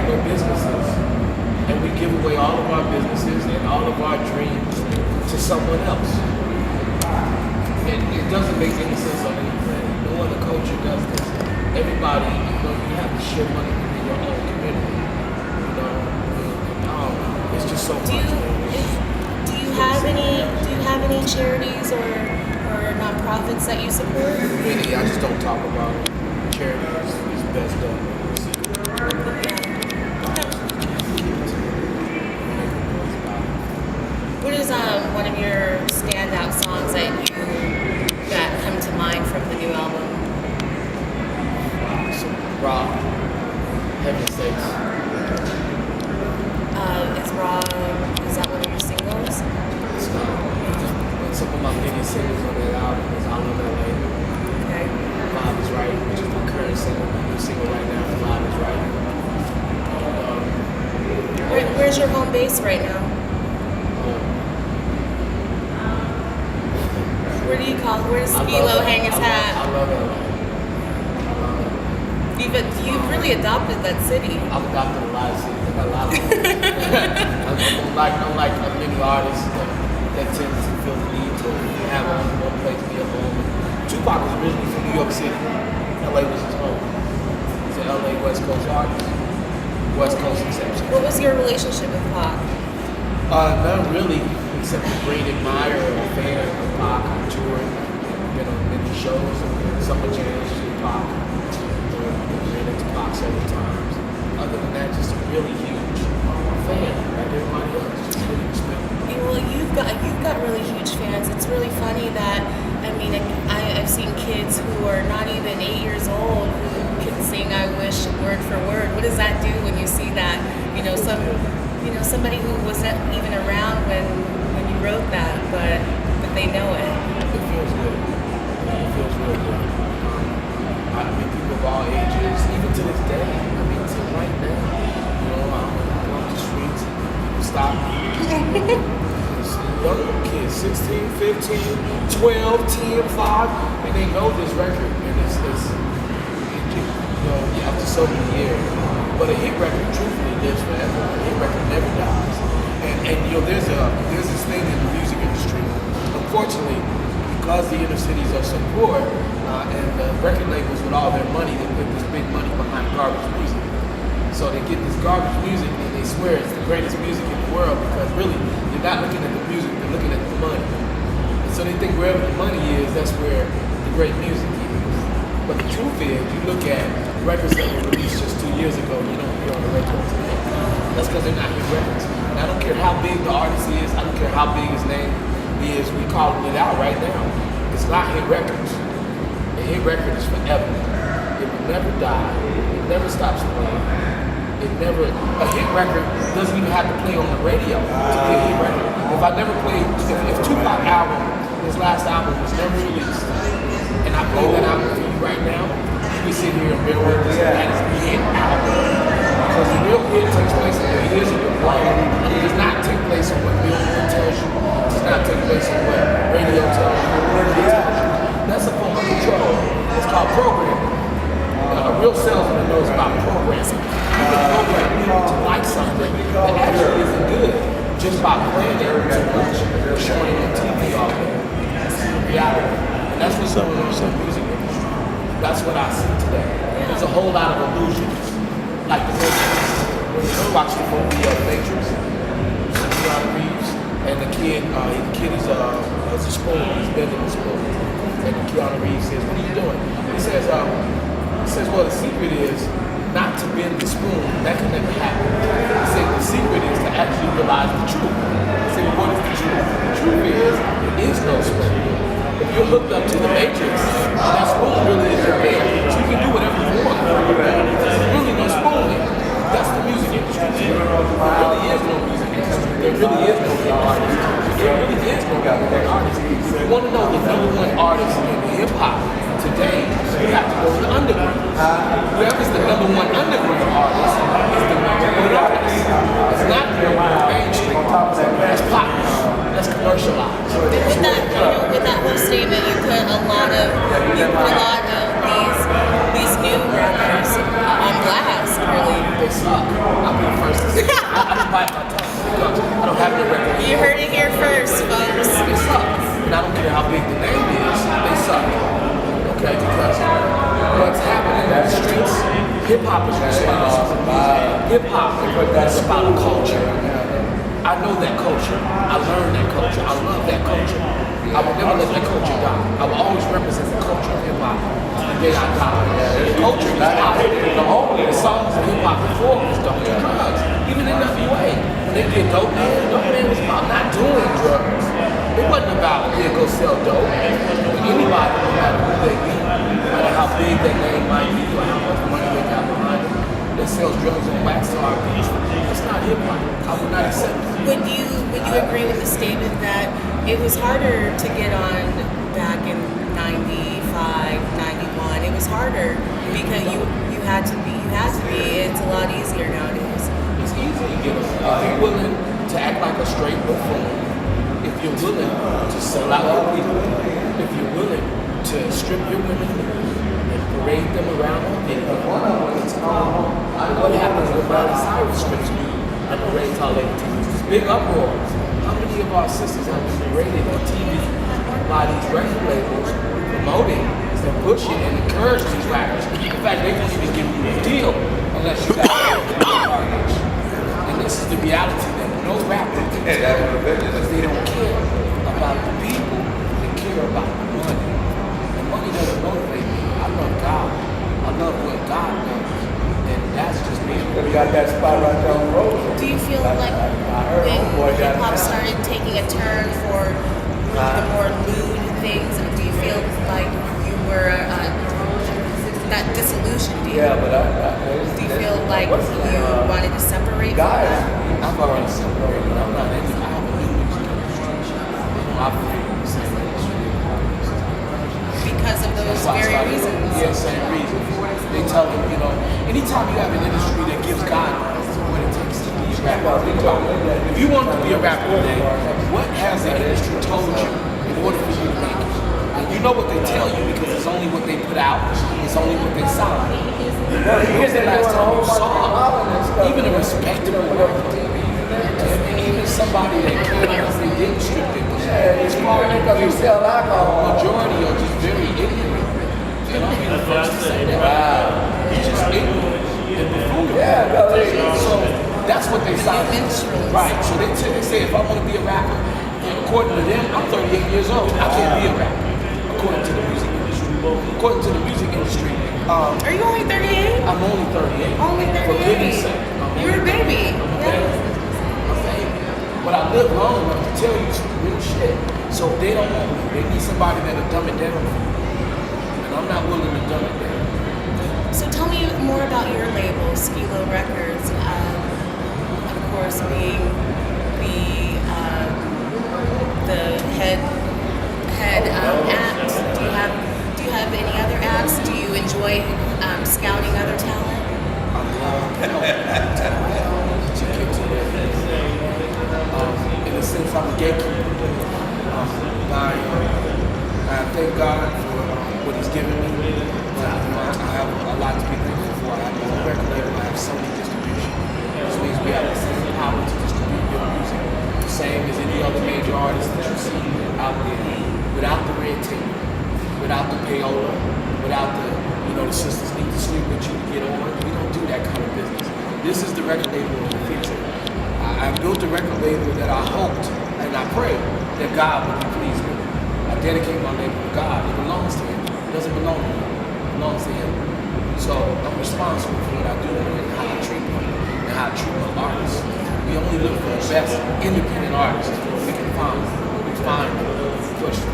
no businesses, and we give away all of our businesses and all of our dreams to someone else. It doesn't make any sense on any planet. No other culture does this. Everybody, you have to share money within your own community. It's just so much. Do you have any charities or nonprofits that you support? Really, I just don't talk about it. Charity is best done in secret. What is one of your standout songs that come to mind from the new album? Raw, Heaven Sakes. Is that one of your singles? It's not. Some of my biggest singles on that album is I Love LA. Okay. Vibe is Right, which is my current single. My new single right now is Vibe is Right. Where's your home base right now? Where does Skee-lo hang his hat? I love LA. You've really adopted that city. I've adopted a lot of cities. I got a lot of homes. I'm like many artists that tend to feel the need to have one place be a home. Tupac was originally from New York City. LA was his home. He's an LA West Coast artist. West Coast exception. What was your relationship with Pac? None really, except a great admirer, a fan of Pac. I toured, been on many shows, summer jams with Pac. Ran into Pac several times. Other than that, just a really huge fan, like everybody else. Just really respect. Well, you've got really huge fans. It's really funny that I've seen kids who are not even 8 years old who can sing "I Wish" word for word. What does that do when you see that? Somebody who wasn't even around when you wrote that, but they know it. It feels good. It feels real good. I meet people of all ages, even to this day. To right now. I'm on the streets, people stop me. Young kids, 16, 15, 12, 10, 5, and they know this record. And it's after so many years. But a hit record truthfully lives forever. A hit record never dies. And there's this thing in the music industry. Unfortunately, because the inner cities are so poor, and the record labels with all their money, they put this big money behind garbage music. So they get this garbage music and they swear it's the greatest music in the world because really, they're not looking at the music, they're looking at the money. And so they think wherever the money is, that's where the great music is. But the truth is, you look at records that were released just 2 years ago, you don't hear on the radio today. That's because they're not hit records. And I don't care how big the artist is, I don't care how big his name is, we calling it out right now. It's not hit records. A hit record is forever. It will never die. It never stops playing. A hit record doesn't even have to play on the radio to be a hit record. If Tupac album, his last album was never released, and I play that album for you right now, we sit here and bear with us, that is the hit album. Because the real hit takes place in your ears and your brain. It does not take place on what Billboard tells you. It does not take place on what radio tells you. That's a form of control. It's called programming. A real salesman knows about programming. You can program people to like something that actually isn't good just by playing it too much or showing it on TV all day. That's the reality. And that's what's going on in the music industry. That's what I see today. There's a whole lot of illusions. Like the Matrix. When you watch the movie Matrix, Keanu Reeves, and the kid is a spoon. He's bending the spoon. And Keanu Reeves says, "What are you doing?" He says, well, the secret is not to bend the spoon. That can never happen. He said the secret is to actually realize the truth. He said, well, what is the truth? The truth is, there is no spoon. If you're hooked up to the Matrix, that spoon really is your bed. So you can do whatever you want. There's really no spoon there. That's the music industry. There really is no music industry. There really is no big artist. There really is no big artist. If you want to know the #1 artist in hip-hop today, you have to go to the underground. Whoever's the #1 underground artist is the #1 artist. It's not the mainstream. That's pop. That's commercialized. With that whole statement, you put a lot of these new rappers on blast. Really, they suck. I don't bite my tongue because I don't have the record. You heard it here first, folks. They suck. And I don't care how big the name is, they suck. Okay, because what's happening in the streets, hip hop is responsible. Hip hop is about culture. I know that culture. I learned that culture. I love that culture. I will never let that culture die. I will always represent the culture of hip hop to the day I die. The culture is positive. The songs of hip hop before was don't do drugs. Even in NWA, when they did Dope Man was about not doing drugs. It wasn't about go sell dope. Anybody, no matter who they be, no matter how big that name might be or how much money they got behind it, that sells drugs and wax to our beats. It's not hip hop. I would not accept it. Would you agree with the statement that it was harder to get on back in 95, 91? It was harder because you had to be. It's a lot easier nowadays. It's easy to get on. If you're willing to act like a straight buffoon, if you're willing to sell out your people, if you're willing to strip your women and parade them around on video, what happens when Miley Cyrus strips me and parades our lady teens? Big uproars. How many of our sisters have been paraded on TV by these record labels promoting and pushing and encouraging these rappers? In fact, they won't even give you a deal unless you got partners. And this is the reality that no rapper can tell because they don't care about the people, they care about the money. The money doesn't motivate me. I love God. I love what God does. And that's just me. We got that spot right down the road. Do you feel like when hip hop started taking a turn for the more lewd things, do you feel like you were not disillusioned? Do you feel like you wanted to separate from that? I've already separated. I'm not into I have a new music industry. I feel the same Because of those very reasons. Yeah, same reason. They tell them, anytime you have an industry that gives guidelines to what it takes to be a rapper, think about it. If you want to be a rapper today, what has the industry told you in order for you to make it? And you know what they tell you because it's only what they put out, it's only what they sign. When's the last time you saw even a respectable record? Even somebody that cared because they didn't strip it. It's far because they sell alcohol. Majority are just very ignorant. And I'll be the first to say that. It's just ignorant and buffoon. So that's what they sign. Right. So they say if I want to be a rapper, according to them, I'm 38 years old. I can't be a rapper. According to the music industry. According to the music industry. Are you only 38? I'm only 38. Only 38. For goodness sake. You're a baby. But I live long enough to tell you some real shit. So they don't want me. They need somebody that'll dumb it down for me. And I'm not willing to dumb it down. So tell me more about your label, Skee-lo Records. Of course, being the head act. Do you have any other acts? Do you enjoy scouting other talent? I love to get to that. In a sense, I'm a gatekeeper. I thank God for what He's given me. But I have a lot to be thankful for. I have my own record label. I have Sony distribution, which means we have the same power to distribute your music, the same as any other major artist that you see out there, without the red tape, without the payola, without the sisters need to sleep with you to get on. We don't do that kind of business. This is the record label of the future. I built a record label that I hoped and I pray that God would be pleased with. I dedicate my label to God. It belongs to Him. It doesn't belong to me. It belongs to Him. So I'm responsible for what I do and how I treat people and how I treat my artists. We only look for the best independent artists we can find. We find them, we push them.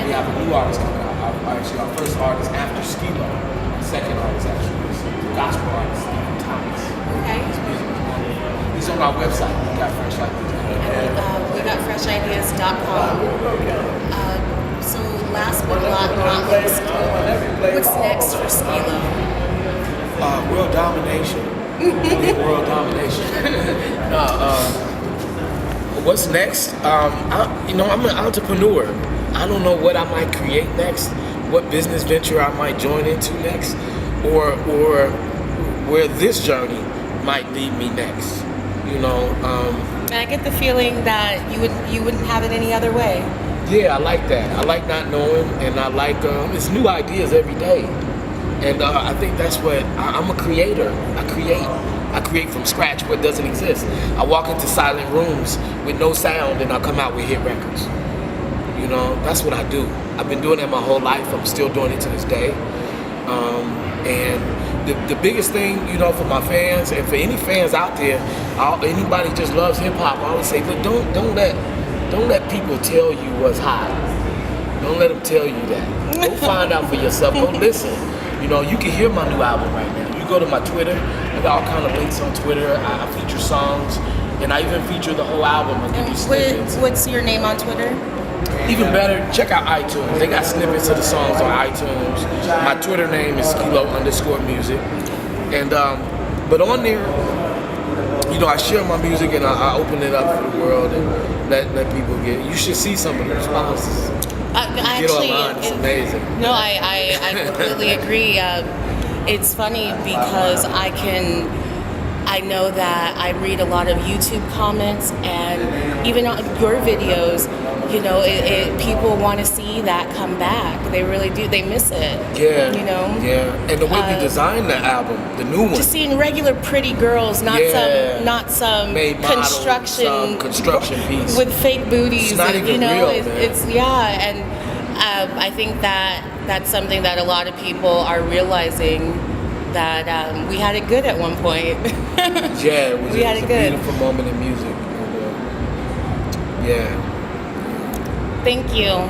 We have a new artist coming out. Our first artist after Skee-lo. Our second artist actually is the gospel artist, Stephen Thomas. Okay. His music is wonderful. He's on our website. We got Fresh Ideas. We got freshideas.com. So last but not least, what's next for Skee-lo? World domination. World domination. What's next? I'm an entrepreneur. I don't know what I might create next, what business venture I might join into next, or where this journey might lead me next. You know. And I get the feeling that you wouldn't have it any other way. Yeah, I like that. I like not knowing, and I like it's new ideas every day. And I think that's what I'm a creator. I create from scratch what doesn't exist. I walk into silent rooms with no sound, and I come out with hit records. You know, that's what I do. I've been doing that my whole life. I'm still doing it to this day. And the biggest thing, you know, for my fans and for any fans out there, anybody just loves hip hop, I always say, look, don't let people tell you what's hot. Don't let them tell you that. Go find out for yourself. Go listen. You know, you can hear my new album right now. You go to my Twitter. I got all kind of links on Twitter. I feature songs, and I even feature the whole album. I give you snippets. What's your name on Twitter? Even better, check out iTunes. They got snippets of the songs on iTunes. My Twitter name is Skee-lo_music. And but on there, you know, I share my music and I open it up for the world and let people get it. You should see some of the responses. Get online, it's amazing. No, I completely agree. It's funny because I know that I read a lot of YouTube comments, and even on your videos, you know, people want to see that come back. They really do. They miss it. Yeah. You know. Yeah. And the way we designed the album, the new one. Just seeing regular pretty girls, not some made models, some construction piece with fake booties. It's not even you know, real, it's and I think that's something that a lot of people are realizing, that we had it good at one point. Yeah, it was, we had it was it good. a beautiful moment in music. Yeah. Thank you,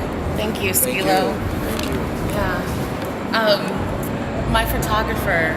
Skee-lo. Thank you. Yeah. My photographer,